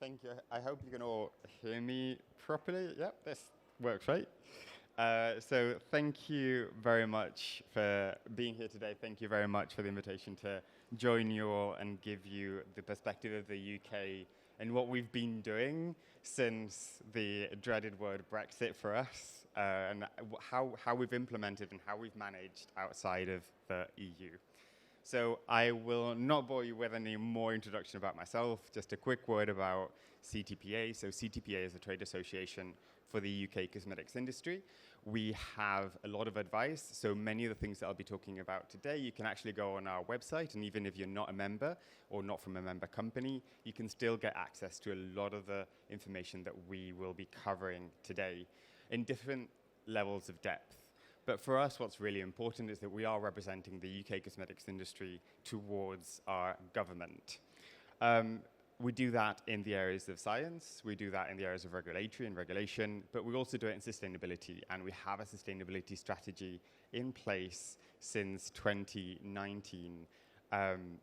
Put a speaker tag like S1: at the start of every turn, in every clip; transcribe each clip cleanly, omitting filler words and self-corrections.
S1: thank you. I hope you can all hear me properly. Yep, this works, right? So thank you very much for being here today. Thank you very much for the invitation to join you all and give you the perspective of the UK and what we've been doing since the dreaded word Brexit for us, and how we've implemented and how we've managed outside of the EU. So I will not bore you with any more introduction about myself, just a quick word about CTPA. So CTPA is a trade association for the UK cosmetics industry. We have a lot of advice, so many of the things that I'll be talking about today, you can actually go on our website, and even if you're not a member or not from a member company, you can still get access to a lot of the information that we will be covering today in different levels of depth. But for us, what's really important is that we are representing the UK cosmetics industry towards our government. We do that in the areas of science, we do that in the areas of regulatory and regulation, but we also do it in sustainability, and we have a sustainability strategy in place since 2019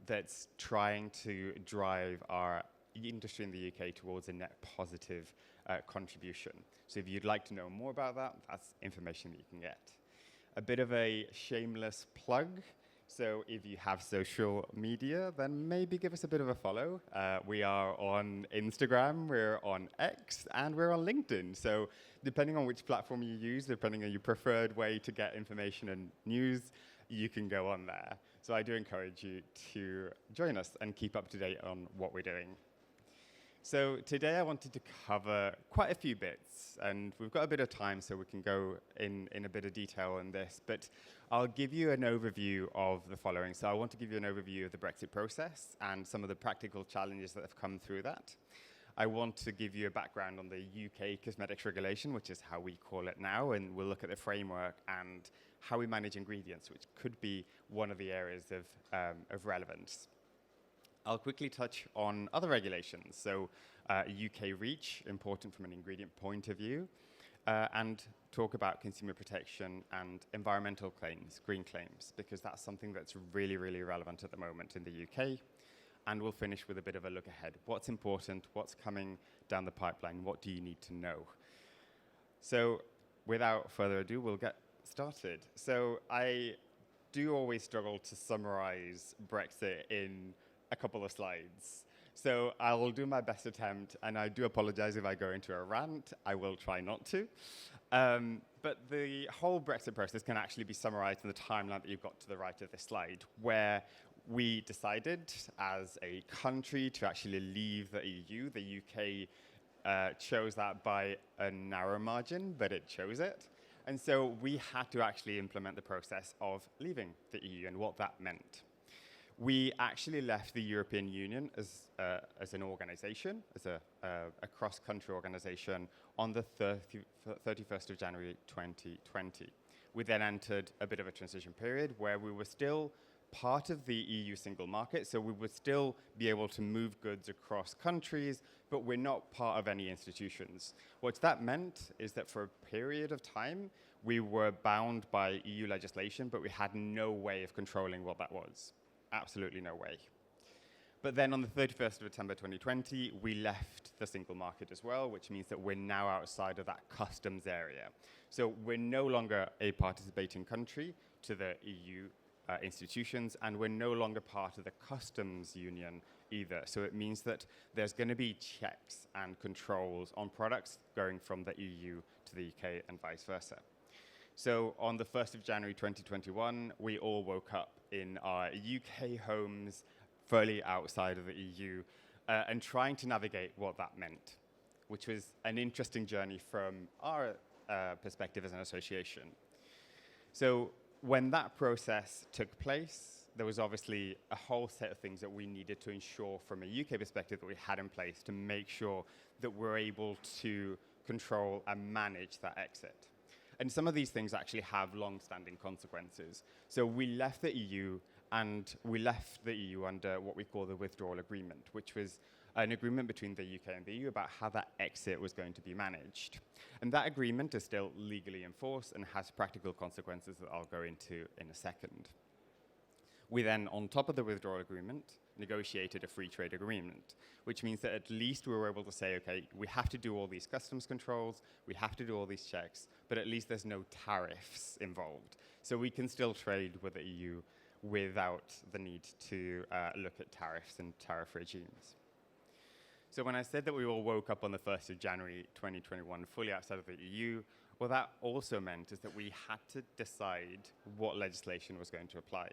S1: that's trying to drive our industry in the UK towards a net positive contribution. So if you'd like to know more about that, that's information that you can get. A bit of a shameless plug. So if you have social media, then maybe give us a bit of a follow. We are on Instagram, we're on X, and we're on LinkedIn. So depending on which platform you use, depending on your preferred way to get information and news, you can go on there. So I do encourage you to join us and keep up to date on what we're doing. So today I wanted to cover quite a few bits, and we've got a bit of time so we can go in a bit of detail on this, but I'll give you an overview of the following. So I want to give you an overview of the Brexit process and some of the practical challenges that have come through that. I want to give you a background on the UK cosmetics regulation, which is how we call it now, and we'll look at the framework and how we manage ingredients, which could be one of the areas of relevance. I'll quickly touch on other regulations. So UK REACH, important from an ingredient point of view, and talk about consumer protection and environmental claims, green claims, because that's something that's really, really relevant at the moment in the UK. And we'll finish with a bit of a look ahead. What's important? What's coming down the pipeline? What do you need to know? So without further ado, we'll get started. So I do always struggle to summarize Brexit in a couple of slides. So I will do my best attempt, and I do apologize if I go into a rant. I will try not to. But the whole Brexit process can actually be summarized in the timeline that you've got to the right of this slide, where we decided as a country to actually leave the EU. The UK chose that by a narrow margin, but it chose it. And so we had to actually implement the process of leaving the EU and what that meant. We actually left the European Union as an organization, as a cross-country organization, on the 31st of January 2020. We then entered a bit of a transition period where we were still part of the EU single market, so we would still be able to move goods across countries, but we're not part of any institutions. What that meant is that for a period of time, we were bound by EU legislation, but we had no way of controlling what that was. Absolutely no way. But then on the 31st of September 2020, we left the single market as well, which means that we're now outside of that customs area. So we're no longer a participating country to the EU institutions, and we're no longer part of the customs union either. So it means that there's going to be checks and controls on products going from the EU to the UK and vice versa. So on the 1st of January 2021, we all woke up in our UK homes, fully outside of the EU, and trying to navigate what that meant, which was an interesting journey from our perspective as an association. So when that process took place, there was obviously a whole set of things that we needed to ensure from a UK perspective that we had in place to make sure that we're able to control and manage that exit. And some of these things actually have long-standing consequences. So we left the EU, and we left the EU under what we call the withdrawal agreement, which was an agreement between the UK and the EU about how that exit was going to be managed. And that agreement is still legally in force and has practical consequences that I'll go into in a second. We then, on top of the withdrawal agreement, negotiated a free trade agreement, which means that at least we were able to say, okay, we have to do all these customs controls, we have to do all these checks, but at least there's no tariffs involved. So we can still trade with the EU without the need to look at tariffs and tariff regimes. So when I said that we all woke up on the 1st of January 2021 fully outside of the EU, what that also meant is that we had to decide what legislation was going to apply.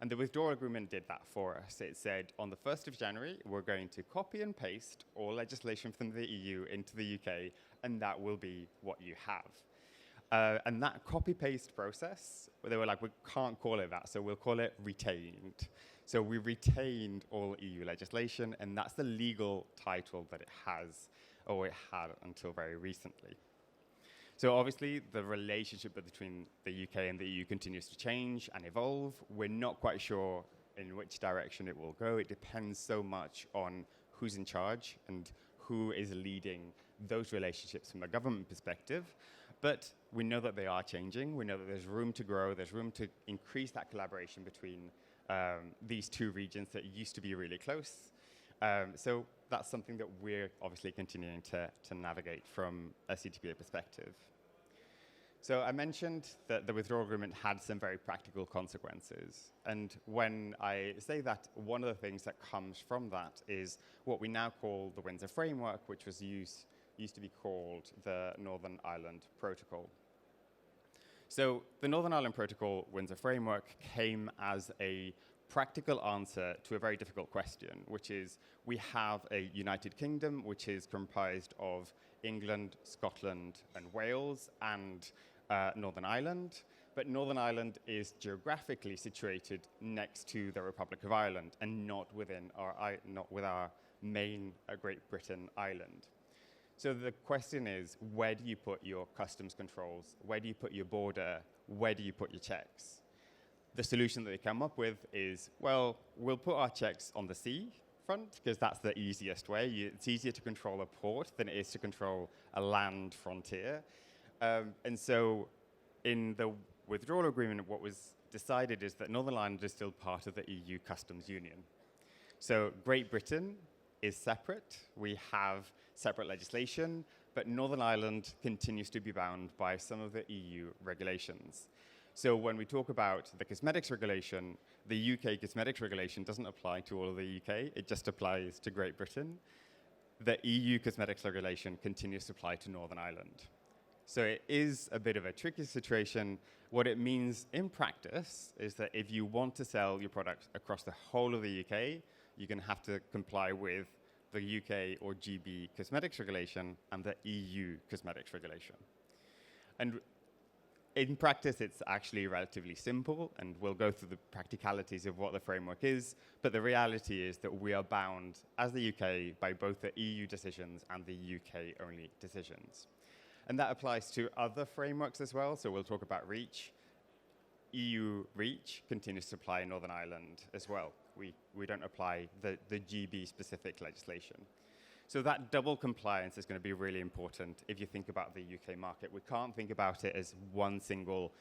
S1: And the withdrawal agreement did that for us. It said, on the 1st of January, we're going to copy and paste all legislation from the EU into the UK, and that will be what you have. And that copy-paste process, they were like, we can't call it that, so we'll call it retained. So we retained all EU legislation, and that's the legal title that it has, or it had until very recently. So obviously, the relationship between the UK and the EU continues to change and evolve. We're not quite sure in which direction it will go. It depends so much on who's in charge and who is leading those relationships from a government perspective. But we know that they are changing. We know that there's room to grow. There's room to increase that collaboration between these two regions that used to be really close. So that's something that we're obviously continuing to navigate from a CTPA perspective. So I mentioned that the withdrawal agreement had some very practical consequences. And when I say that, one of the things that comes from that is what we now call the Windsor Framework, which was used to be called the Northern Ireland Protocol. So the Northern Ireland Protocol Windsor Framework came as a practical answer to a very difficult question, which is we have a United Kingdom, which is comprised of England, Scotland, and Wales, and Northern Ireland. But Northern Ireland is geographically situated next to the Republic of Ireland and not with our main Great Britain island. So the question is, where do you put your customs controls? Where do you put your border? Where do you put your checks? The solution that they come up with is, well, we'll put our checks on the sea front because that's the easiest way. It's easier to control a port than it is to control a land frontier. And so in the withdrawal agreement, what was decided is that Northern Ireland is still part of the EU customs union. So Great Britain is separate. We have separate legislation, but Northern Ireland continues to be bound by some of the EU regulations. So when we talk about the cosmetics regulation, the UK cosmetics regulation doesn't apply to all of the UK, it just applies to Great Britain. The EU cosmetics regulation continues to apply to Northern Ireland. So it is a bit of a tricky situation. What it means in practice is that if you want to sell your products across the whole of the UK, you're going to have to comply with the UK or GB cosmetics regulation and the EU cosmetics regulation. And in practice, it's actually relatively simple, and we'll go through the practicalities of what the framework is, but the reality is that we are bound, as the UK, by both the EU decisions and the UK-only decisions. And that applies to other frameworks as well, so we'll talk about REACH. EU REACH continues to apply in Northern Ireland as well. We don't apply the GB-specific legislation. So that double compliance is going to be really important if you think about the UK market. We can't think about it as one single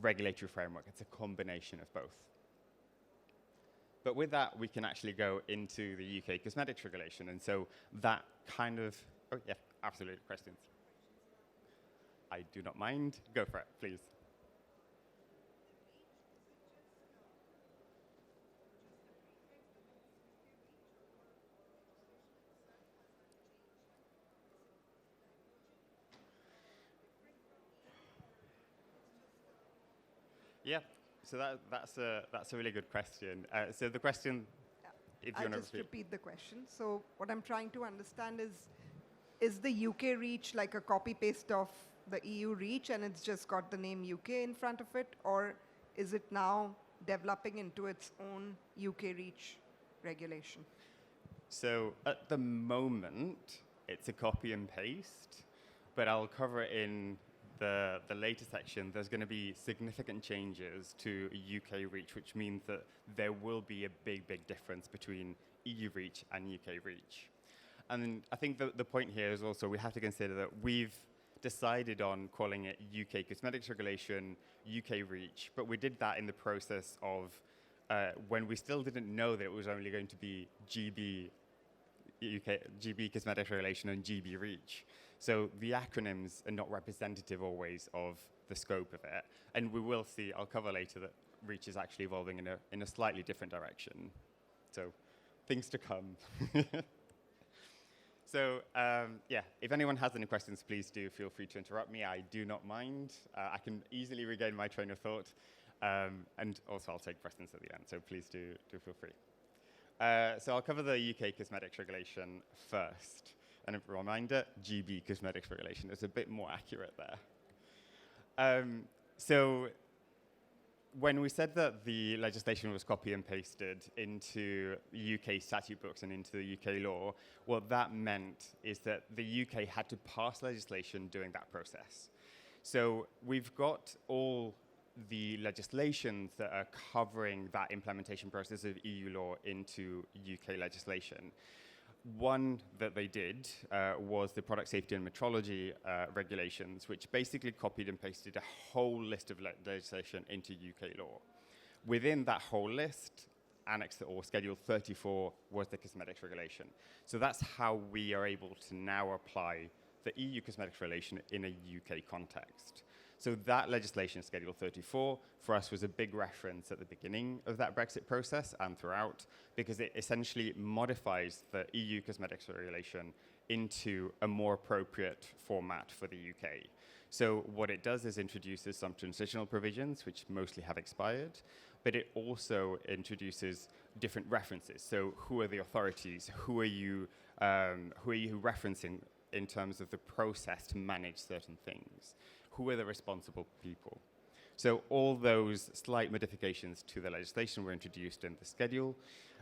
S1: regulatory framework. It's a combination of both. But with that, we can actually go into the UK cosmetics regulation. And so that kind of, oh yeah, absolutely, questions. I do not mind. Go for it, please. Yeah, so that's a really good question. So the question, if you want to
S2: I'll just repeat the question. So what I'm trying to understand is the UK REACH like a copy-paste of the EU REACH and it's just got the name UK in front of it? Or is it now developing into its own UK REACH regulation?
S1: So at the moment, it's a copy and paste, but I'll cover it in the later section. There's going to be significant changes to UK REACH, which means that there will be a big, big difference between EU REACH and UK REACH. And I think the point here is also we have to consider that we've decided on calling it UK Cosmetics Regulation, UK REACH, but we did that in the process of when we still didn't know that it was only going to be GB Cosmetics Regulation and GB REACH. So the acronyms are not representative always of the scope of it. And we will see, I'll cover later, that REACH is actually evolving in a slightly different direction. So things to come. So yeah, if anyone has any questions, please do feel free to interrupt me. I do not mind. I can easily regain my train of thought. And also I'll take questions at the end, so please do feel free. So I'll cover the UK Cosmetics Regulation first. And a reminder, GB Cosmetics Regulation is a bit more accurate there. So when we said that the legislation was copy and pasted into UK statute books and into the UK law, what that meant is that the UK had to pass legislation during that process. So we've got all the legislations that are covering that implementation process of EU law into UK legislation. One that they did was the product safety and metrology regulations, which basically copied and pasted a whole list of legislation into UK law. Within that whole list, Annex or Schedule 34 was the cosmetics regulation. So that's how we are able to now apply the EU cosmetics regulation in a UK context. So that legislation, Schedule 34, for us was a big reference at the beginning of that Brexit process and throughout, because it essentially modifies the EU cosmetics regulation into a more appropriate format for the UK. So what it does is introduces some transitional provisions, which mostly have expired, but it also introduces different references. So who are the authorities? Who are you referencing in terms of the process to manage certain things? Who are the responsible people? So all those slight modifications to the legislation were introduced in the schedule.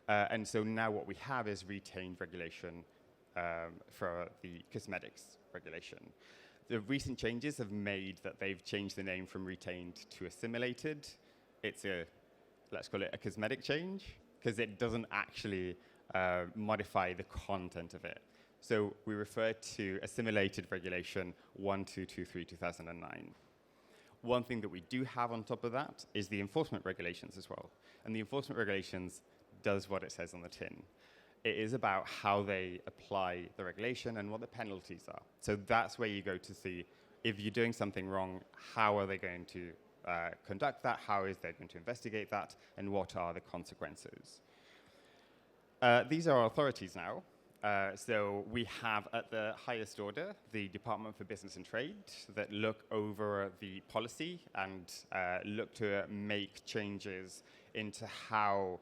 S1: And so now what we have is retained regulation for the cosmetics regulation. The recent changes have made that they've changed the name from retained to assimilated. It's let's call it a cosmetic change, because it doesn't actually modify the content of it. So we refer to assimilated regulation 1223/2009. One thing that we do have on top of that is the enforcement regulations as well. And the enforcement regulations does what it says on the tin. It is about how they apply the regulation and what the penalties are. So that's where you go to see if you're doing something wrong, how are they going to conduct that, how is they going to investigate that, and what are the consequences. These are our authorities now. So we have at the highest order the Department for Business and Trade that look over the policy and look to make changes into how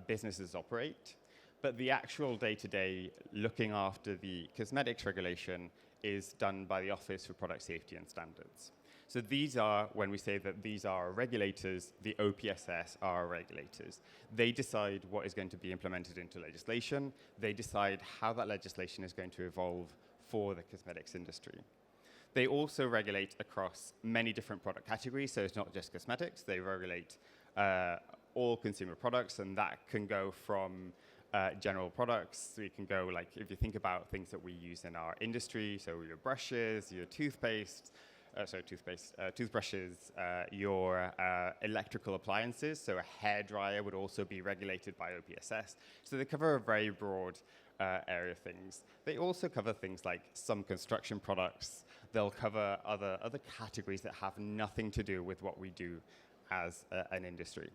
S1: businesses operate. But the actual day-to-day looking after the cosmetics regulation is done by the Office for Product Safety and Standards. So these are, when we say that these are regulators, the OPSS are regulators. They decide what is going to be implemented into legislation. They decide how that legislation is going to evolve for the cosmetics industry. They also regulate across many different product categories, so it's not just cosmetics. They regulate all consumer products, and that can go from general products. We can go, like, if you think about things that we use in our industry, so your brushes, your toothbrushes, your electrical appliances, so a hairdryer would also be regulated by OPSS. So they cover a very broad area of things. They also cover things like some construction products. They'll cover other categories that have nothing to do with what we do as an industry.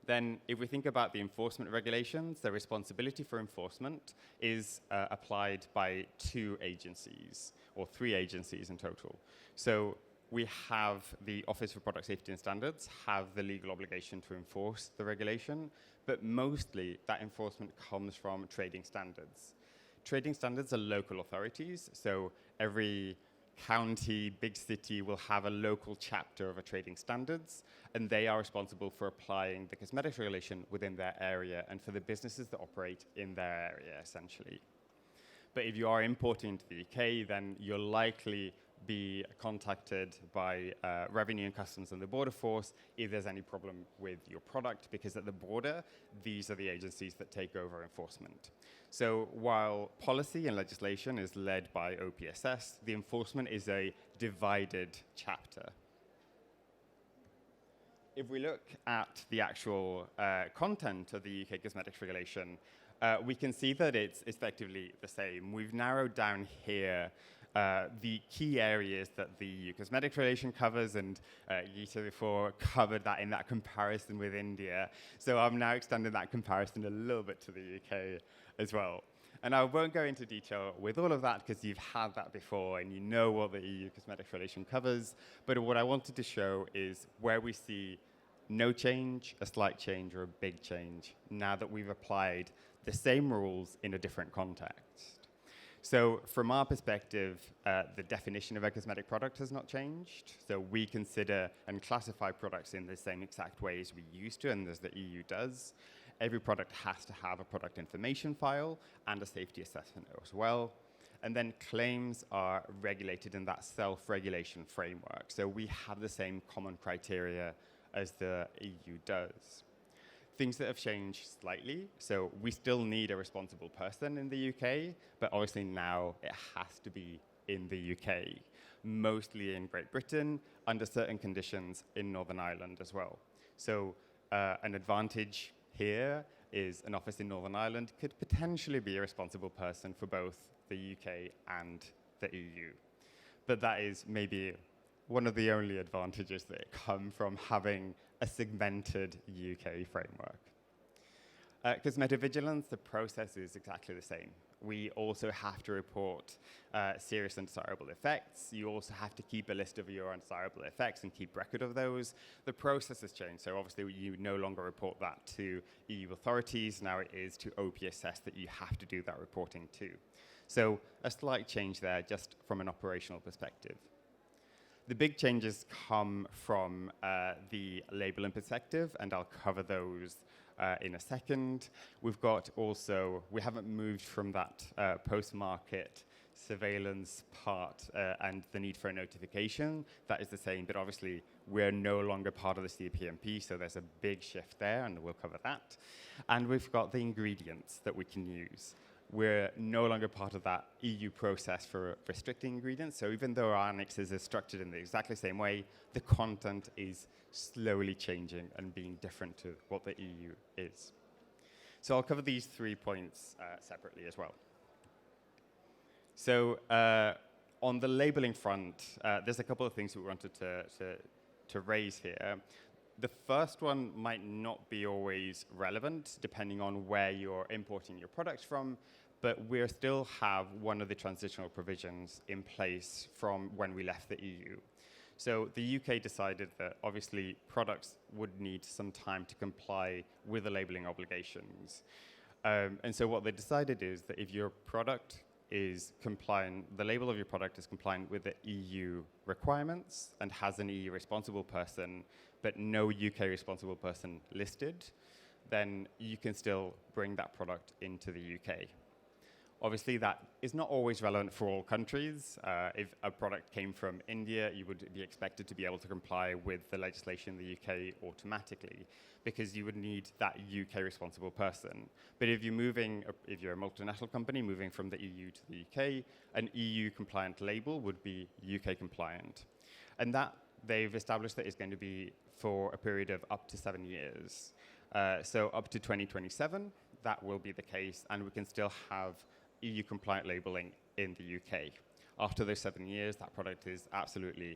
S1: Then if we think about the enforcement regulations, the responsibility for enforcement is applied by 2 agencies, or 3 agencies in total. So we have the Office for Product Safety and Standards have the legal obligation to enforce the regulation, but mostly that enforcement comes from trading standards. Trading standards are local authorities, so every county, big city will have a local chapter of a trading standards, and they are responsible for applying the cosmetics regulation within their area and for the businesses that operate in their area, essentially. But if you are importing into the UK, then you'll likely be contacted by Revenue and Customs and the Border Force if there's any problem with your product, because at the border, these are the agencies that take over enforcement. So while policy and legislation is led by OPSS, the enforcement is a divided chapter. if we look at the actual content of the UK cosmetics regulation, we can see that it's effectively the same. We've narrowed down here the key areas that the EU cosmetics regulation covers, and Gita before covered that in that comparison with India. So I'm now extending that comparison a little bit to the UK as well. And I won't go into detail with all of that because you've had that before and you know what the EU cosmetics regulation covers. But what I wanted to show is where we see no change, a slight change, or a big change now that we've applied the same rules in a different context. So from our perspective, the definition of a cosmetic product has not changed. So we consider and classify products in the same exact way as we used to and as the EU does. Every product has to have a product information file and a safety assessment as well. And then claims are regulated in that self-regulation framework. So we have the same common criteria as the EU does. Things that have changed slightly. So we still need a responsible person in the UK, but obviously now it has to be in the UK, mostly in Great Britain, under certain conditions in Northern Ireland as well. So an advantage here is an office in Northern Ireland could potentially be a responsible person for both the UK and the EU. But that is maybe one of the only advantages that come from having a segmented UK framework. Cosmetic vigilance, the process is exactly the same. We also have to report serious undesirable effects. You also have to keep a list of your undesirable effects and keep record of those. The process has changed, so obviously you no longer report that to EU authorities. Now it is to OPSS that you have to do that reporting to. So a slight change there just from an operational perspective. The big changes come from the labeling perspective, and I'll cover those in a second. We've got also, we haven't moved from that post-market surveillance part and the need for a notification. That is the same, but obviously we're no longer part of the CPMP, so there's a big shift there, and we'll cover that. And we've got the ingredients that we can use. We're no longer part of that EU process for restricting ingredients. So even though our annexes are structured in the exactly same way, the content is slowly changing and being different to what the EU is. So I'll cover these 3 points separately as well. So on the labeling front, there's a couple of things we wanted to raise here. The first one might not be always relevant, depending on where you're importing your products from, but we still have one of the transitional provisions in place from when we left the EU. So the UK decided that obviously products would need some time to comply with the labeling obligations. And so what they decided is that if your product is compliant, the label of your product is compliant with the EU requirements and has an EU responsible person, but no UK responsible person listed, then you can still bring that product into the UK. Obviously, that is not always relevant for all countries. If a product came from India, you would be expected to be able to comply with the legislation in the UK automatically, because you would need that UK responsible person. But if you're a multinational company moving from the EU to the UK, an EU compliant label would be UK compliant. And that they've established that is going to be for a period of up to 7 years. So up to 2027, that will be the case, and we can still have EU compliant labeling in the UK. After those 7 years, that product is absolutely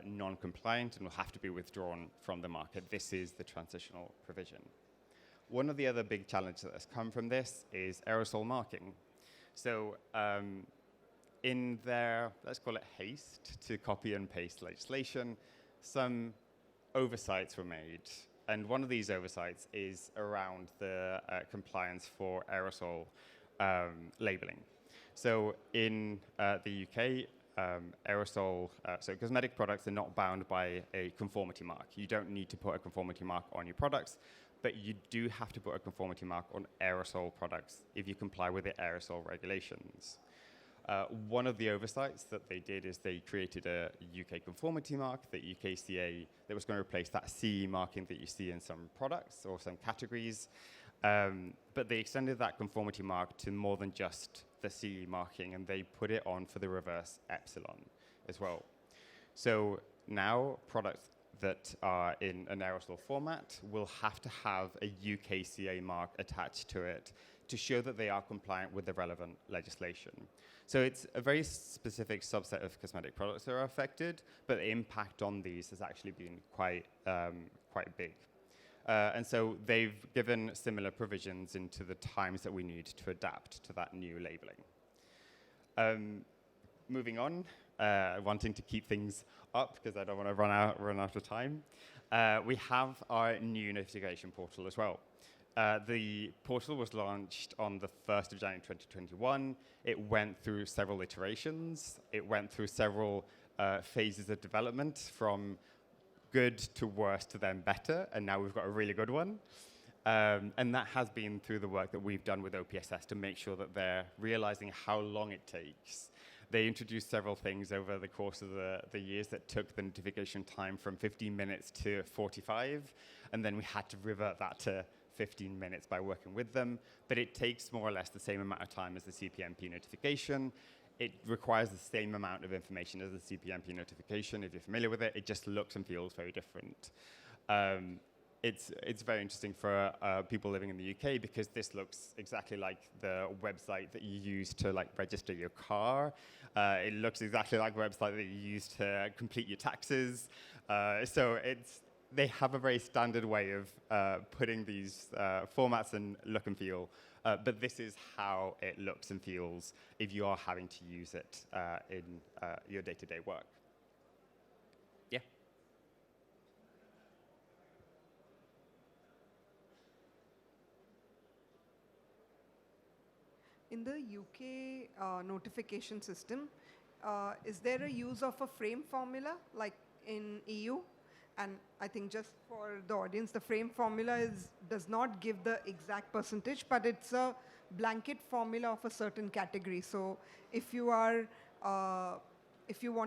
S1: non-compliant and will have to be withdrawn from the market. This is the transitional provision. One of the other big challenges that has come from this is aerosol marking. So in their, let's call it haste to copy and paste legislation, some oversights were made. And one of these oversights is around the compliance for aerosol labeling. So in the UK, so cosmetic products are not bound by a conformity mark. You don't need to put a conformity mark on your products, but you do have to put a conformity mark on aerosol products if you comply with the aerosol regulations. One of the oversights that they did is they created a UK conformity mark, the UKCA, that was going to replace that CE marking that you see in some products or some categories. But they extended that conformity mark to more than just the CE marking, and they put it on for the reverse epsilon as well. So now products that are in an aerosol format will have to have a UKCA mark attached to it to show that they are compliant with the relevant legislation. So it's a very specific subset of cosmetic products that are affected, but the impact on these has actually been quite big. And so they've given similar provisions into the times that we need to adapt to that new labeling. Moving on, wanting to keep things up because I don't want to run out of time, we have our new notification portal as well. The portal was launched on the 1st of January 2021. It went through several iterations. It went through several phases of development, from good to worse to then better, and now we've got a really good one. And that has been through the work that we've done with OPSS to make sure that they're realizing how long it takes. They introduced several things over the course of the years that took the notification time from 15 minutes to 45, and then we had to revert that to 15 minutes by working with them. But it takes more or less the same amount of time as the CPMP notification. It requires the same amount of information as the CPMP notification. If you're familiar with it, it just looks and feels very different. It's very interesting for people living in the UK because this looks exactly like the website that you use to register your car. It looks exactly like the website that you use to complete your taxes. So they have a very standard way of putting these formats and look and feel. But this is how it looks and feels if you are having to use it in your day-to-day work. Yeah.
S2: In the UK notification system, is there a use of a frame formula like in EU? And I think just for the audience, the frame formula does not give the exact percentage, but it's a blanket formula of a certain category. So if you want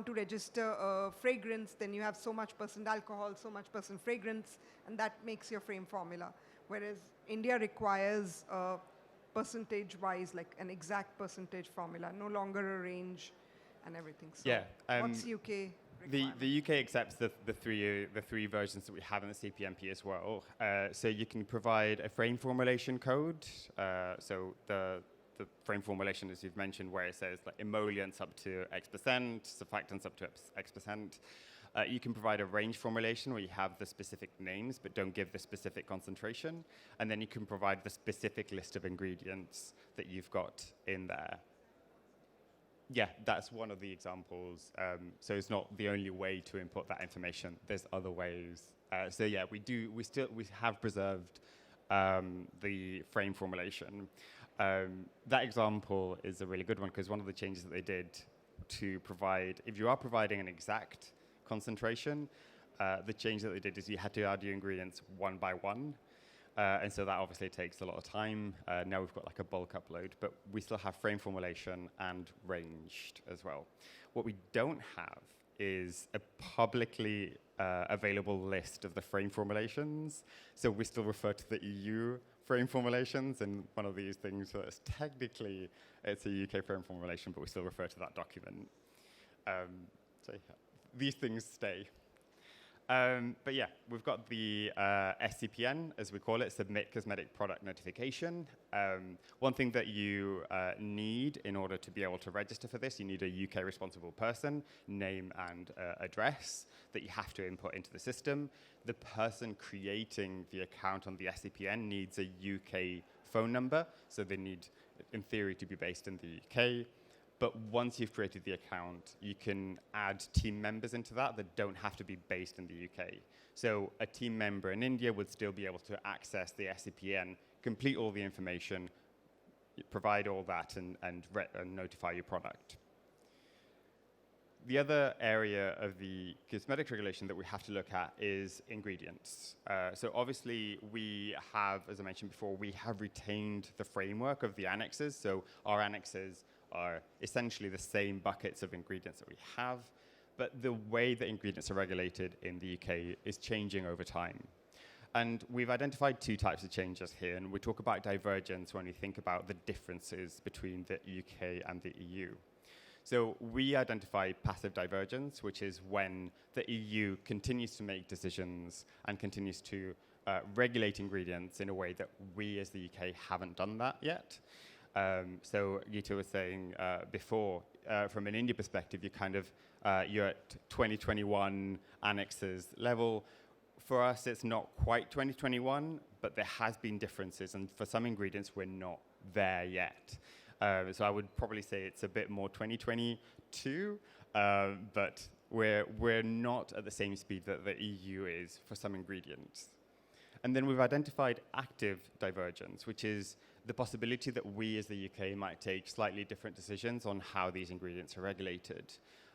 S2: to register a fragrance, then you have so much percent alcohol, so much percent fragrance, and that makes your frame formula. Whereas India requires percentage-wise, like an exact percentage formula, no longer a range and everything. So
S1: yeah.
S2: what's UK?
S1: The UK accepts the three versions that we have in the CPMP as well. So you can provide a frame formulation code. So the frame formulation, as you've mentioned, where it says emollients up to X%, surfactants up to X%. You can provide a range formulation where you have the specific names but don't give the specific concentration. And then you can provide the specific list of ingredients that you've got in there. Yeah, that's one of the examples. So it's not the only way to input that information. There's other ways. So yeah, we have preserved the frame formulation. That example is a really good one because one of the changes that they did to provide, if you are providing an exact concentration, the change that they did is you had to add your ingredients one by one. And so that obviously takes a lot of time. Now we've got a bulk upload, but we still have frame formulation and ranged as well. What we don't have is a publicly available list of the frame formulations. So we still refer to the EU frame formulations, and one of these things that's technically it's a UK frame formulation, but we still refer to that document. So yeah, these things stay. But yeah, we've got the SCPN, as we call it, Submit Cosmetic Product Notification. One thing that you need in order to be able to register for this, you need a UK responsible person, name and address that you have to input into the system. The person creating the account on the SCPN needs a UK phone number, so they need, in theory, to be based in the UK. But once you've created the account, you can add team members into that don't have to be based in the UK. So a team member in India would still be able to access the SCPN, complete all the information, provide all that, and notify your product. The other area of the cosmetics regulation that we have to look at is ingredients. So obviously we have, as I mentioned before, we have retained the framework of the annexes. So our annexes are essentially the same buckets of ingredients that we have, but the way that ingredients are regulated in the UK is changing over time. And we've identified two types of changes here, and we talk about divergence when we think about the differences between the UK and the EU. So we identify passive divergence, which is when the EU continues to make decisions and continues to regulate ingredients in a way that we as the UK haven't done that yet. So Gita was saying before, from an India perspective, you're at 2021 annexes level. For us, it's not quite 2021, but there has been differences, and for some ingredients, we're not there yet. So I would probably say it's a bit more 2022, but we're not at the same speed that the EU is for some ingredients. And then we've identified active divergence, which is the possibility that we as the UK might take slightly different decisions on how these ingredients are regulated.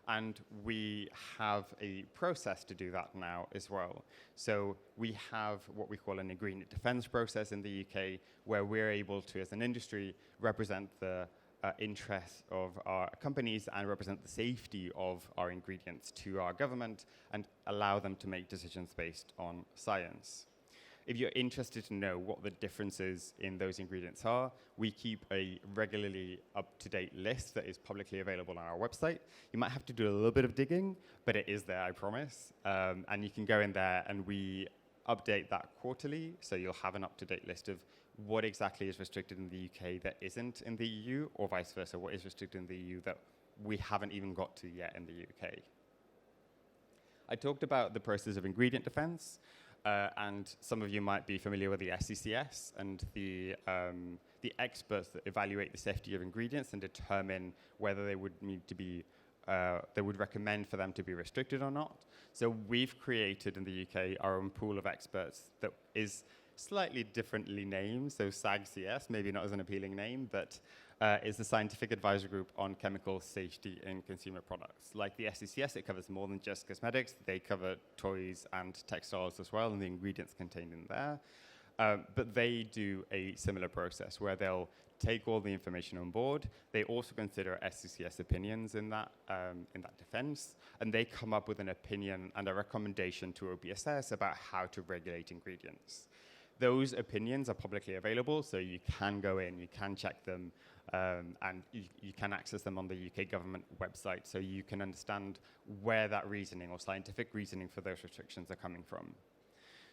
S1: And we have a process to do that now as well. So we have what we call an ingredient defense process in the UK, where we're able to, as an industry, represent the interests of our companies and represent the safety of our ingredients to our government and allow them to make decisions based on science. If you're interested to know what the differences in those ingredients are, we keep a regularly up-to-date list that is publicly available on our website. You might have to do a little bit of digging, but it is there, I promise. And you can go in there and we update that quarterly, so you'll have an up-to-date list of what exactly is restricted in the UK that isn't in the EU, or vice versa, what is restricted in the EU that we haven't even got to yet in the UK. I talked about the process of ingredient defense. And some of you might be familiar with the SCCS and the experts that evaluate the safety of ingredients and determine whether they would need to be, they would recommend for them to be restricted or not. So we've created in the UK our own pool of experts that is slightly differently named. So SAGCS, maybe not as an appealing name, but is the Scientific Advisory Group on Chemical Safety in Consumer Products. Like the SCCS, it covers more than just cosmetics. They cover toys and textiles as well, and the ingredients contained in there. But they do a similar process where they'll take all the information on board. They also consider SCCS opinions in that defense, and they come up with an opinion and a recommendation to OPSS about how to regulate ingredients. Those opinions are publicly available, so you can go in, you can check them, and you can access them on the UK government website, so you can understand where that reasoning or scientific reasoning for those restrictions are coming from.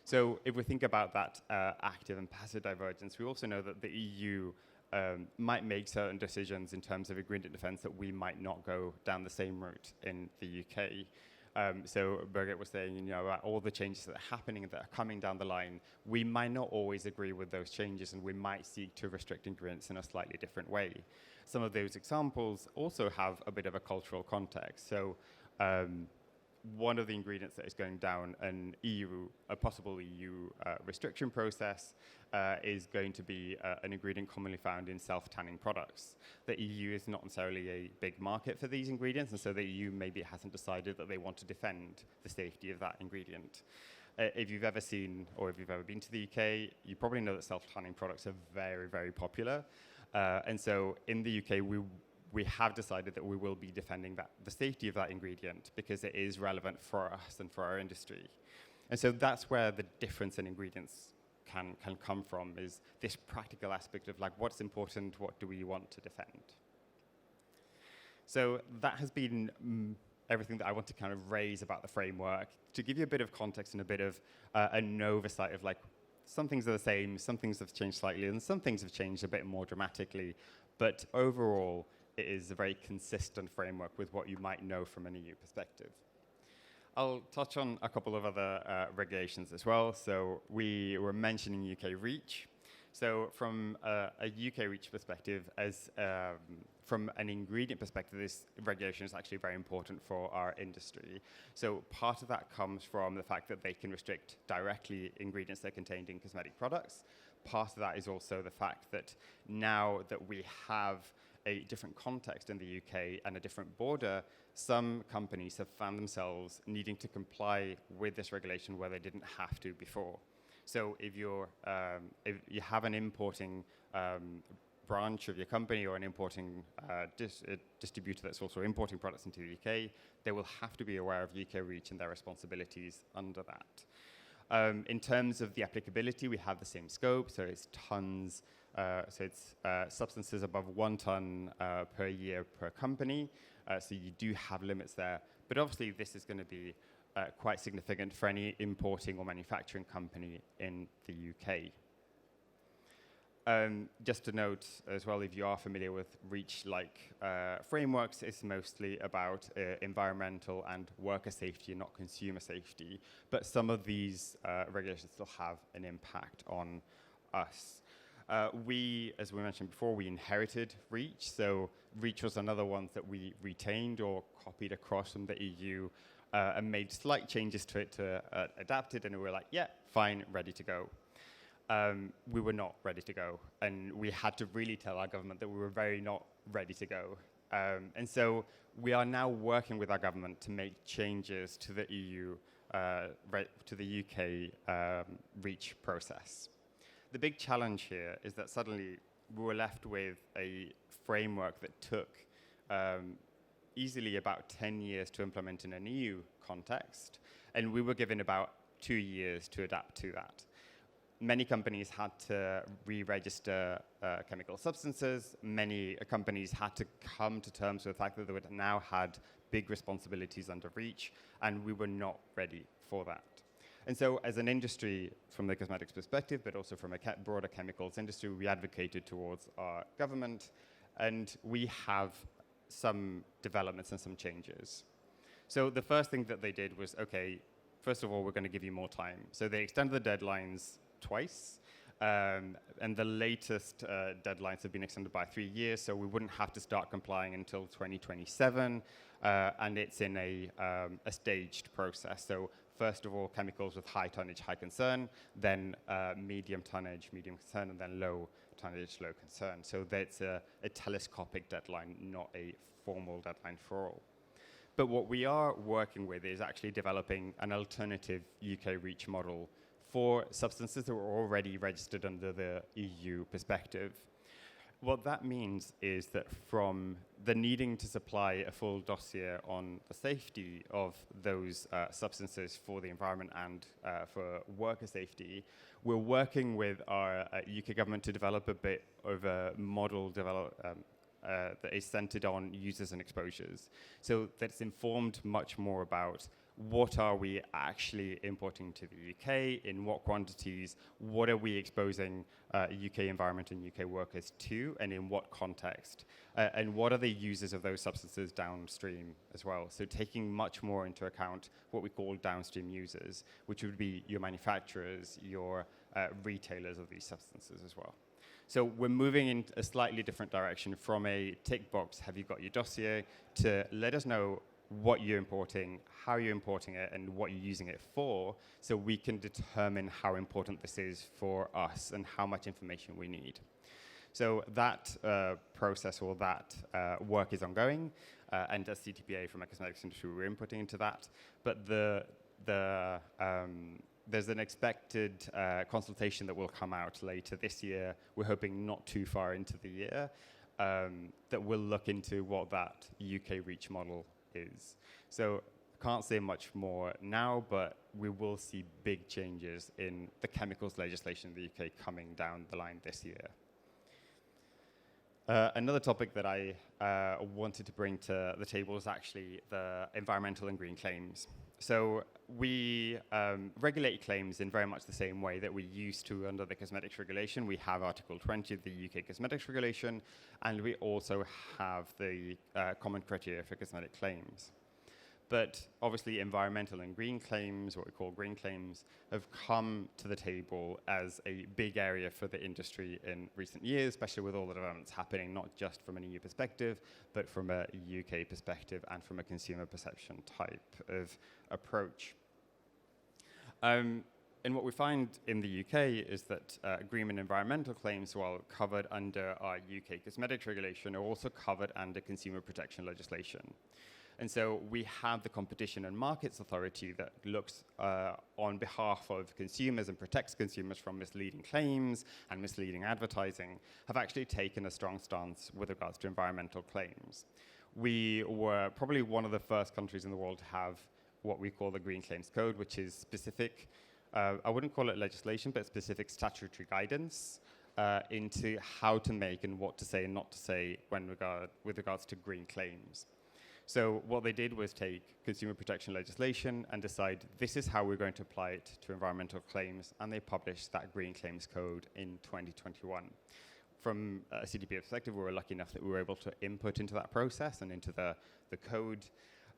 S1: So if we think about that active and passive divergence, we also know that the EU might make certain decisions in terms of ingredient defense that we might not go down the same route in the UK. So Birgit was saying, about all the changes that are happening that are coming down the line, we might not always agree with those changes, and we might seek to restrict ingredients in a slightly different way. Some of those examples also have a bit of a cultural context. So one of the ingredients that is going down a possible EU restriction process is going to be an ingredient commonly found in self-tanning products. The EU is not necessarily a big market for these ingredients, and so the EU maybe hasn't decided that they want to defend the safety of that ingredient. If you've ever seen or if you've ever been to the UK, you probably know that self-tanning products are very, very popular. And so in the UK, we have decided that we will be defending the safety of that ingredient because it is relevant for us and for our industry. And so that's where the difference in ingredients can come from, is this practical aspect of what's important, what do we want to defend. So that has been everything that I want to kind of raise about the framework. To give you a bit of context and a bit of an oversight of some things are the same, some things have changed slightly, and some things have changed a bit more dramatically. But overall, it is a very consistent framework with what you might know from an EU perspective. I'll touch on a couple of other regulations as well. So we were mentioning UK REACH. So from a UK REACH perspective, from an ingredient perspective, this regulation is actually very important for our industry. So part of that comes from the fact that they can restrict directly ingredients that are contained in cosmetic products. Part of that is also the fact that now that we have a different context in the UK and a different border, some companies have found themselves needing to comply with this regulation where they didn't have to before. So if you have an importing branch of your company or an importing distributor that's also importing products into the UK, they will have to be aware of UK REACH and their responsibilities under that. In terms of the applicability, we have the same scope, so it's tons So it's substances above 1 ton per year per company. So you do have limits there. But obviously, this is going to be quite significant for any importing or manufacturing company in the UK. Just to note as well, if you are familiar with REACH-like frameworks, it's mostly about environmental and worker safety, not consumer safety. But some of these regulations still have an impact on us. We, as we mentioned before, we inherited REACH. So REACH was another one that we retained or copied across from the EU and made slight changes to it to adapt it. And we were like, yeah, fine, ready to go. We were not ready to go. And we had to really tell our government that we were very not ready to go. And so we are now working with our government to make changes to the EU, to the UK REACH process. The big challenge here is that suddenly we were left with a framework that took easily about 10 years to implement in an EU context, and we were given about 2 years to adapt to that. Many companies had to re-register chemical substances. Many companies had to come to terms with the fact that they would now had big responsibilities under REACH, and we were not ready for that. And so as an industry, from the cosmetics perspective, but also from a broader chemicals industry, we advocated towards our government, and we have some developments and some changes. So the first thing that they did was, okay, first of all, we're going to give you more time. So they extended the deadlines twice, and the latest deadlines have been extended by 3 years, so we wouldn't have to start complying until 2027, and it's in a staged process. So first of all, chemicals with high tonnage, high concern, then medium tonnage, medium concern, and then low tonnage, low concern. So that's a telescopic deadline, not a formal deadline for all. But what we are working with is actually developing an alternative UK REACH model for substances that were already registered under the EU perspective. What that means is that from the needing to supply a full dossier on the safety of those substances for the environment and for worker safety, we're working with our UK government to develop a bit of a model that is centered on users and exposures. So that's informed much more about what are we actually importing to the UK, in what quantities, what are we exposing UK environment and UK workers to, and in what context, and what are the users of those substances downstream as well. So taking much more into account what we call downstream users, which would be your manufacturers, your retailers of these substances as well. So we're moving in a slightly different direction from a tick box, have you got your dossier, to let us know what you're importing, how you're importing it, and what you're using it for, so we can determine how important this is for us and how much information we need. So that process or that work is ongoing, and as CTPA from a cosmetics industry, we're inputting into that. But there's an expected consultation that will come out later this year. We're hoping not too far into the year, that will look into what that UK REACH model is. So can't say much more now, but we will see big changes in the chemicals legislation in the UK coming down the line this year. Another topic that I wanted to bring to the table is actually the environmental and green claims. So we regulate claims in very much the same way that we used to under the cosmetics regulation. We have Article 20 of the UK cosmetics regulation, and we also have the common criteria for cosmetic claims. But obviously environmental and green claims, what we call green claims, have come to the table as a big area for the industry in recent years, especially with all the developments happening, not just from an EU perspective, but from a UK perspective and from a consumer perception type of approach. And what we find in the UK is that green and environmental claims, while covered under our UK cosmetics regulation, are also covered under consumer protection legislation. And so we have the Competition and Markets Authority that looks on behalf of consumers and protects consumers from misleading claims and misleading advertising, have actually taken a strong stance with regards to environmental claims. We were probably one of the first countries in the world to have what we call the Green Claims Code, which is specific, I wouldn't call it legislation, but specific statutory guidance into how to make and what to say and not to say with regards to green claims. So what they did was take consumer protection legislation and decide this is how we're going to apply it to environmental claims, and they published that Green Claims Code in 2021. From a CDP perspective, we were lucky enough that we were able to input into that process and into the code.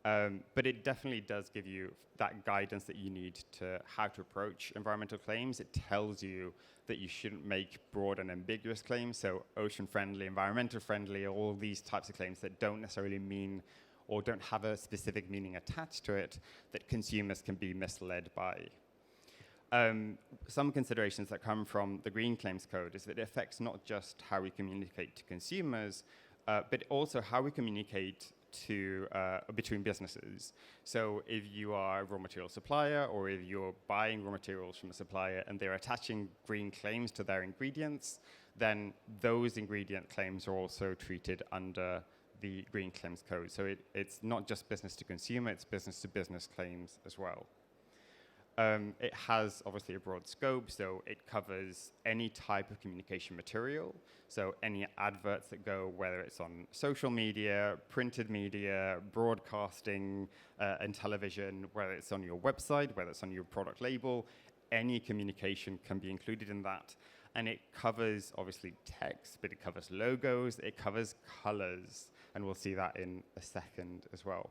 S1: But it definitely does give you that guidance that you need to how to approach environmental claims. It tells you that you shouldn't make broad and ambiguous claims, so ocean-friendly, environmental-friendly, all these types of claims that don't necessarily mean or don't have a specific meaning attached to it that consumers can be misled by. Some considerations that come from the Green Claims Code is that it affects not just how we communicate to consumers, but also how we communicate between businesses. So if you are a raw material supplier, or if you're buying raw materials from a supplier and they're attaching green claims to their ingredients, then those ingredient claims are also treated under the Green Claims Code. So it's not just business to consumer, it's business to business claims as well. It has obviously a broad scope, so it covers any type of communication material. So any adverts that go, whether it's on social media, printed media, broadcasting, and television, whether it's on your website, whether it's on your product label, any communication can be included in that. And it covers obviously text, but it covers logos, it covers colors, and we'll see that in a second as well.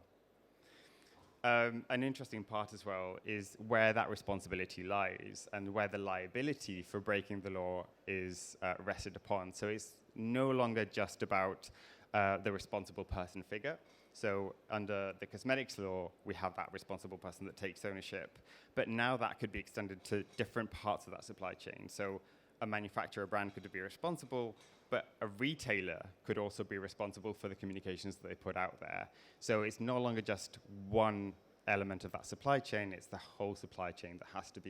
S1: An interesting part as well is where that responsibility lies and where the liability for breaking the law is rested upon. So it's no longer just about the responsible person figure. So under the cosmetics law, we have that responsible person that takes ownership. But now that could be extended to different parts of that supply chain. So a manufacturer brand could be responsible, but a retailer could also be responsible for the communications that they put out there. So it's no longer just one element of that supply chain, it's the whole supply chain that has to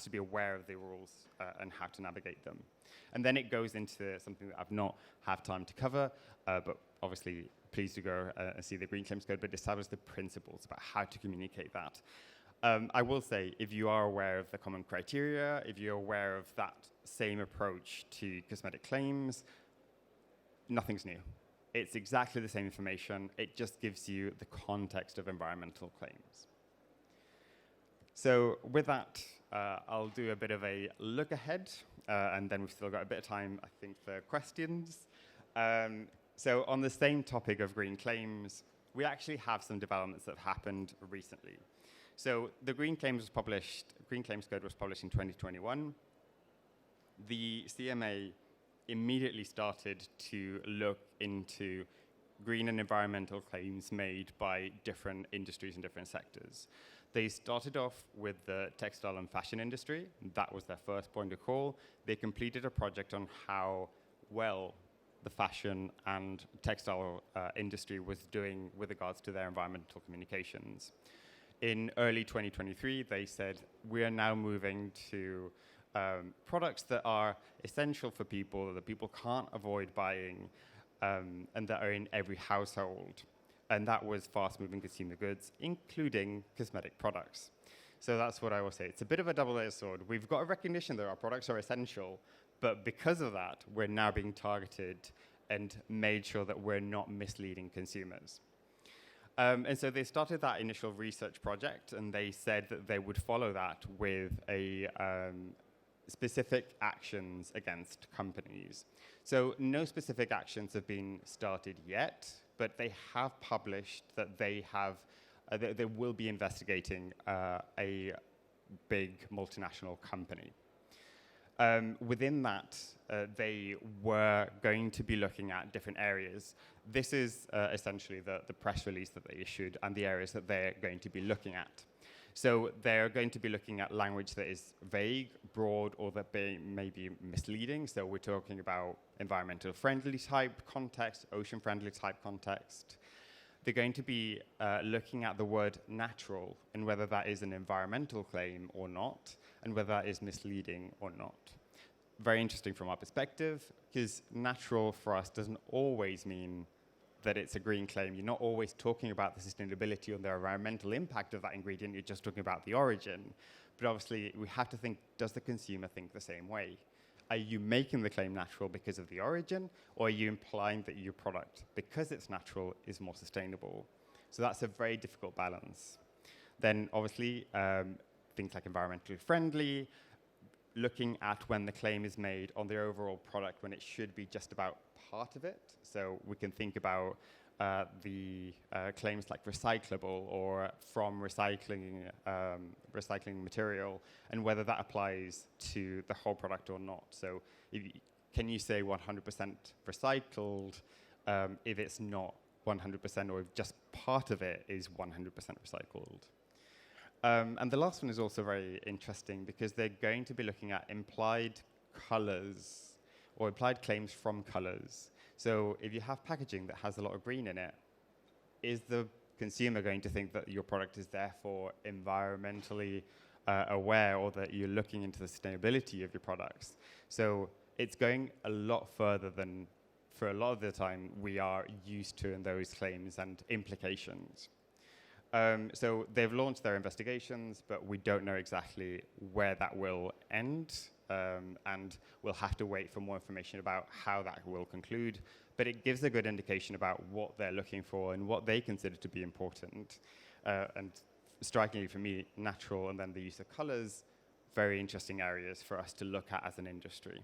S1: be aware of the rules and how to navigate them. And then it goes into something that I've not had time to cover, but obviously please do go and see the Green Claims Code, but it establishes the principles about how to communicate that. I will say, if you are aware of the common criteria, if you're aware of that same approach to cosmetic claims, nothing's new. It's exactly the same information. It just gives you the context of environmental claims. So with that, I'll do a bit of a look ahead, and then we've still got a bit of time, I think, for questions. So on the same topic of green claims, we actually have some developments that have happened recently. So the Green Claims Code was published in 2021. The CMA immediately started to look into green and environmental claims made by different industries and different sectors. They started off with the textile and fashion industry. That was their first point of call. They completed a project on how well the fashion and textile industry was doing with regards to their environmental communications. In early 2023, they said, we are now moving to products that are essential for people, that people can't avoid buying, and that are in every household. And that was fast-moving consumer goods, including cosmetic products. So that's what I will say. It's a bit of a double-edged sword. We've got a recognition that our products are essential, but because of that, we're now being targeted and made sure that we're not misleading consumers. And so they started that initial research project, and they said that they would follow that with a specific actions against companies. So no specific actions have been started yet, but they have published that they will be investigating a big multinational company. Within that, they were going to be looking at different areas. This is essentially the press release that they issued and the areas that they're going to be looking at. So they're going to be looking at language that is vague, broad, or that may be misleading. So we're talking about environmental friendly type context, ocean friendly type context. They're going to be looking at the word natural and whether that is an environmental claim or not, and whether that is misleading or not. Very interesting from our perspective, because natural for us doesn't always mean that it's a green claim, you're not always talking about the sustainability or the environmental impact of that ingredient, you're just talking about the origin. But obviously, we have to think, does the consumer think the same way? Are you making the claim natural because of the origin, or are you implying that your product, because it's natural, is more sustainable? So that's a very difficult balance. Then obviously, things like environmentally friendly, looking at when the claim is made on the overall product when it should be just about part of it. So we can think about the claims like recyclable or from recycling material, and whether that applies to the whole product or not. So can you say 100% recycled if it's not 100%, or if just part of it is 100% recycled? And the last one is also very interesting because they're going to be looking at implied colors or implied claims from colors. So if you have packaging that has a lot of green in it, is the consumer going to think that your product is therefore environmentally aware, or that you're looking into the sustainability of your products? So it's going a lot further than, for a lot of the time, we are used to in those claims and implications. So they've launched their investigations, but we don't know exactly where that will end, and we'll have to wait for more information about how that will conclude. But it gives a good indication about what they're looking for and what they consider to be important. And strikingly for me, natural and then the use of colors, very interesting areas for us to look at as an industry.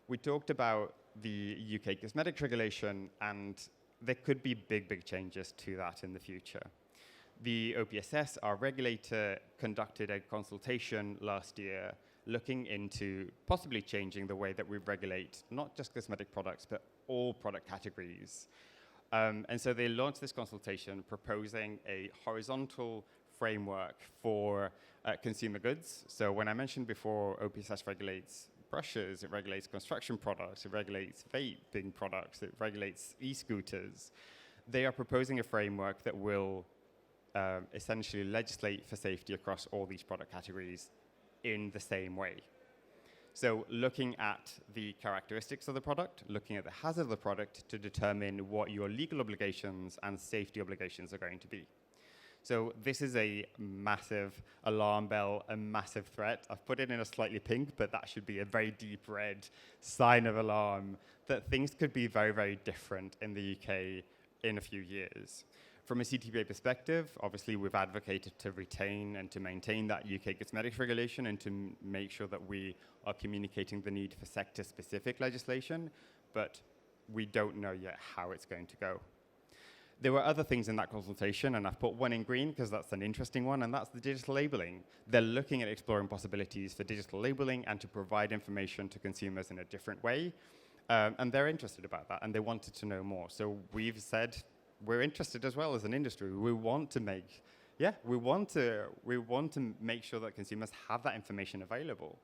S1: We talked about the UK cosmetics regulation, and there could be big changes to that in the future. The OPSS, our regulator, conducted a consultation last year looking into possibly changing the way that we regulate not just cosmetic products, but all product categories. And so they launched this consultation proposing a horizontal framework for consumer goods. So when I mentioned before, OPSS regulates brushes, it regulates construction products, it regulates vaping products, it regulates e-scooters. They are proposing a framework that will essentially legislate for safety across all these product categories in the same way. So looking at the characteristics of the product, looking at the hazard of the product to determine what your legal obligations and safety obligations are going to be. So this is a massive alarm bell, a massive threat. I've put it in a slightly pink, but that should be a very deep red sign of alarm that things could be very different in the UK in a few years. From a CTPA perspective, obviously we've advocated to retain and to maintain that UK cosmetics regulation and to make sure that we are communicating the need for sector-specific legislation, but we don't know yet how it's going to go. There were other things in that consultation, and I've put one in green because that's an interesting one, and that's the digital labeling. They're looking at exploring possibilities for digital labeling and to provide information to consumers in a different way, and they're interested about that, and they wanted to know more. So we've said we're interested as well as an industry. We want to make, we want to make sure that consumers have that information available.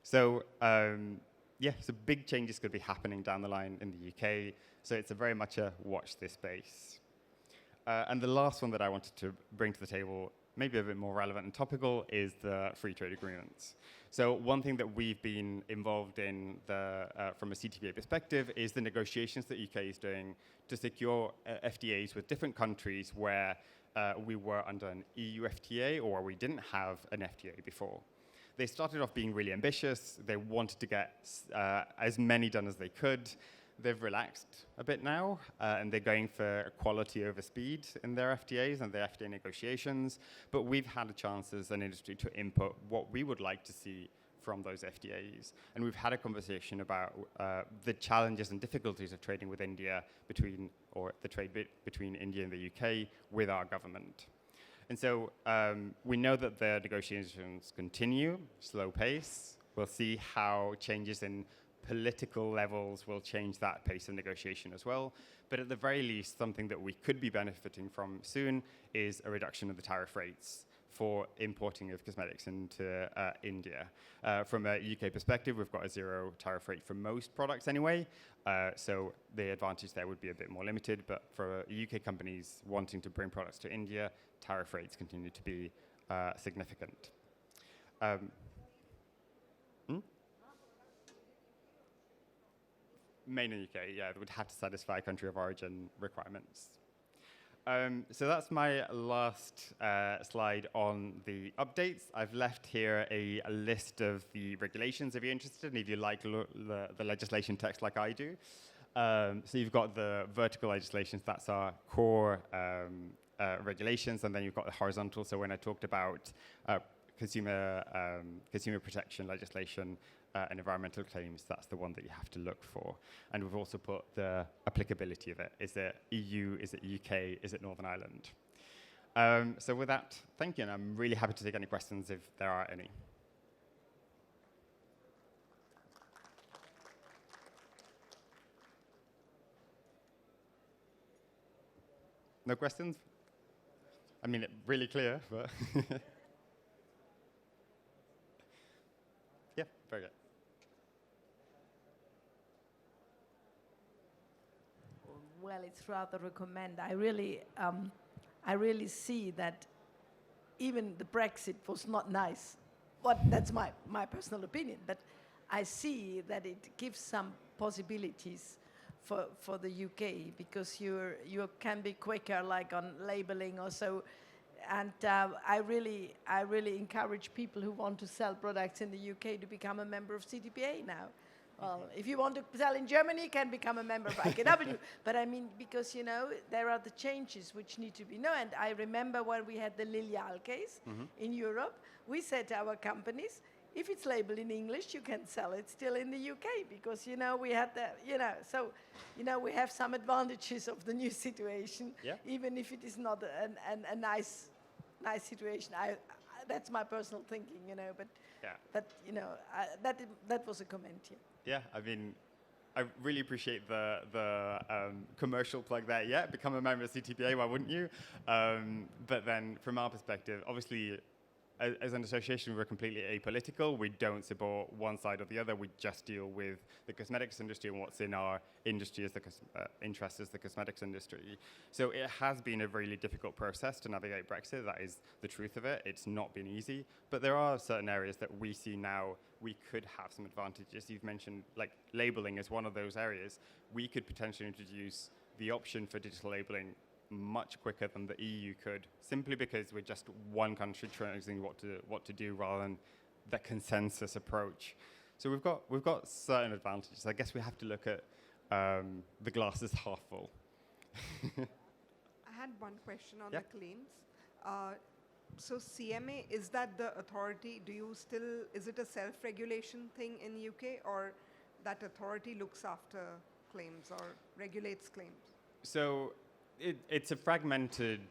S1: So so big changes could be happening down the line in the UK. So it's very much a watch this space. And the last one that I wanted to bring to the table, maybe a bit more relevant and topical, is the free trade agreements. So one thing that we've been involved in from a CTPA perspective is the negotiations that UK is doing to secure FTAs with different countries where we were under an EU FTA or we didn't have an FTA before. They started off being really ambitious. They wanted to get as many done as they could. They've relaxed a bit now, and they're going for quality over speed in their FTAs and their FTA negotiations. But we've had a chance as an industry to input what we would like to see from those FTAs. And we've had a conversation about the challenges and difficulties of trading with India between India and the UK with our government. And so we know that the negotiations continue, slow pace. We'll see how changes in political levels will change that pace of negotiation as well. But at the very least, something that we could be benefiting from soon is a reduction of the tariff rates for importing of cosmetics into India. From a UK perspective, we've got a zero tariff rate for most products anyway, so the advantage there would be a bit more limited, but for UK companies wanting to bring products to India, tariff rates continue to be significant. Main in UK, yeah, that would have to satisfy country of origin requirements. So that's my last slide on the updates. I've left here a list of the regulations if you're interested, and if you like the legislation text like I do. So you've got the vertical legislations, that's our core regulations, and then you've got the horizontal. So when I talked about consumer protection legislation and environmental claims, that's the one that you have to look for. And we've also put the applicability of it. Is it EU? Is it UK? Is it Northern Ireland? So with that, thank you, and I'm really happy to take any questions if there are any. No questions? I mean, really clear, but yeah, very good.
S3: Well, it's rather recommend. I really see that even the Brexit was not nice. But that's my personal opinion. But I see that it gives some possibilities for the UK, because you can be quicker, like on labeling or so. And I really encourage people who want to sell products in the UK to become a member of CTPA now. Well, if you want to sell in Germany, you can become a member of IKW. But I mean, because, you know, there are the changes which need to be known. And I remember when we had the Lilial case in Europe, we said to our companies, if it's labeled in English, you can sell it still in the UK, because, you know, we had the, you know, so, you know, we have some advantages of the new situation, even if it is not a nice situation. That's my personal thinking, you know, but you know, that was a comment here.
S1: Yeah, I mean, I really appreciate the commercial plug there. Yeah, become a member of CTPA, why wouldn't you? But then from our perspective, obviously, as an association, we're completely apolitical. We don't support one side or the other. We just deal with the cosmetics industry and what's in our industry as the interest as the cosmetics industry. So it has been a really difficult process to navigate Brexit. That is the truth of it. It's not been easy. But there are certain areas that we see now we could have some advantages. You've mentioned, like, labeling as one of those areas. We could potentially introduce the option for digital labeling much quicker than the EU could, simply because we're just one country choosing what to do rather than the consensus approach. So we've got certain advantages. I guess we have to look at the glass is half full.
S2: I had one question on the claims. So CMA, is that the authority? Is it a self-regulation thing in UK, or that authority looks after claims or regulates claims?
S1: So it's a fragmented,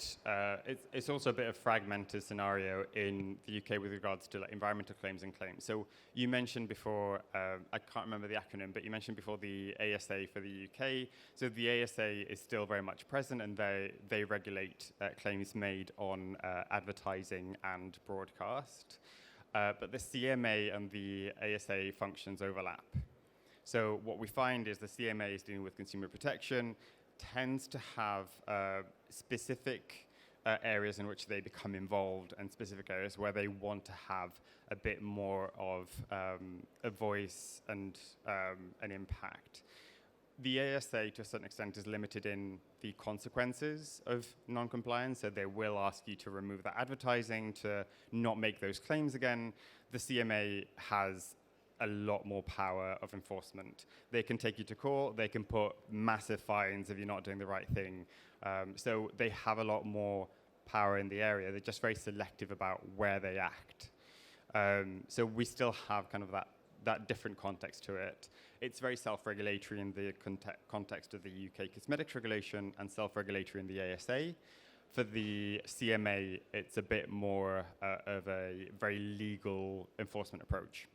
S1: it's also a bit of fragmented scenario in the UK with regards to, like, environmental claims and claims. So you mentioned before, I can't remember the acronym, but you mentioned before the ASA for the UK. So the ASA is still very much present, and they regulate claims made on advertising and broadcast. But the CMA and the ASA functions overlap. So what we find is the CMA is dealing with consumer protection, tends to have specific areas in which they become involved, and specific areas where they want to have a bit more of a voice and an impact. The ASA, to a certain extent, is limited in the consequences of non-compliance, so they will ask you to remove that advertising, to not make those claims again. The CMA has a lot more power of enforcement. They can take you to court, they can put massive fines if you're not doing the right thing. So they have a lot more power in the area. They're just very selective about where they act. So we still have kind of that different context to it. It's very self-regulatory in the context of the UK cosmetics regulation, and self-regulatory in the ASA. For the CMA, it's a bit more of a very legal enforcement approach.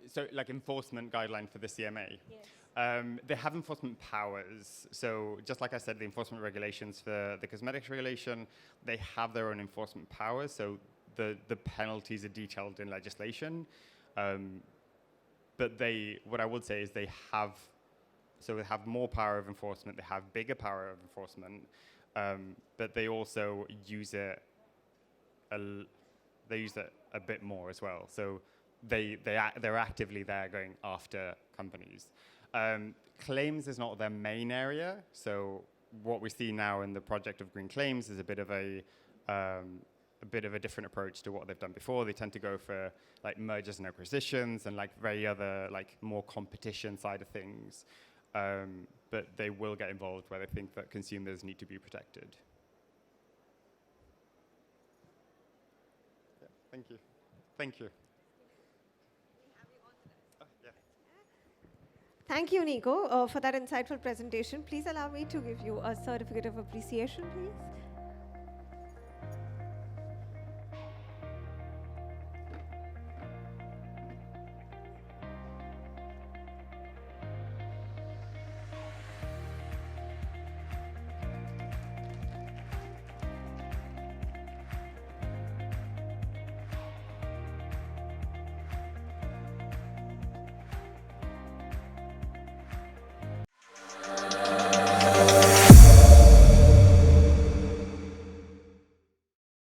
S1: So, like, enforcement guideline for the CMA.
S3: Yes.
S1: They have enforcement powers. So just like I said, the enforcement regulations for the cosmetics regulation, they have their own enforcement powers. So the penalties are detailed in legislation. But what I would say is they have more power of enforcement. They have bigger power of enforcement. but they also use it. They use it a bit more as well. So they're actively there going after companies. Claims is not their main area. So what we see now in the project of green claims is a bit of a different approach to what they've done before. They tend to go for like mergers and acquisitions and like very other like more competition side of things. But they will get involved where they think that consumers need to be protected. Yeah, thank you. Thank you.
S4: Thank you, Nico, for that insightful presentation. Please allow me to give you a certificate of appreciation, please.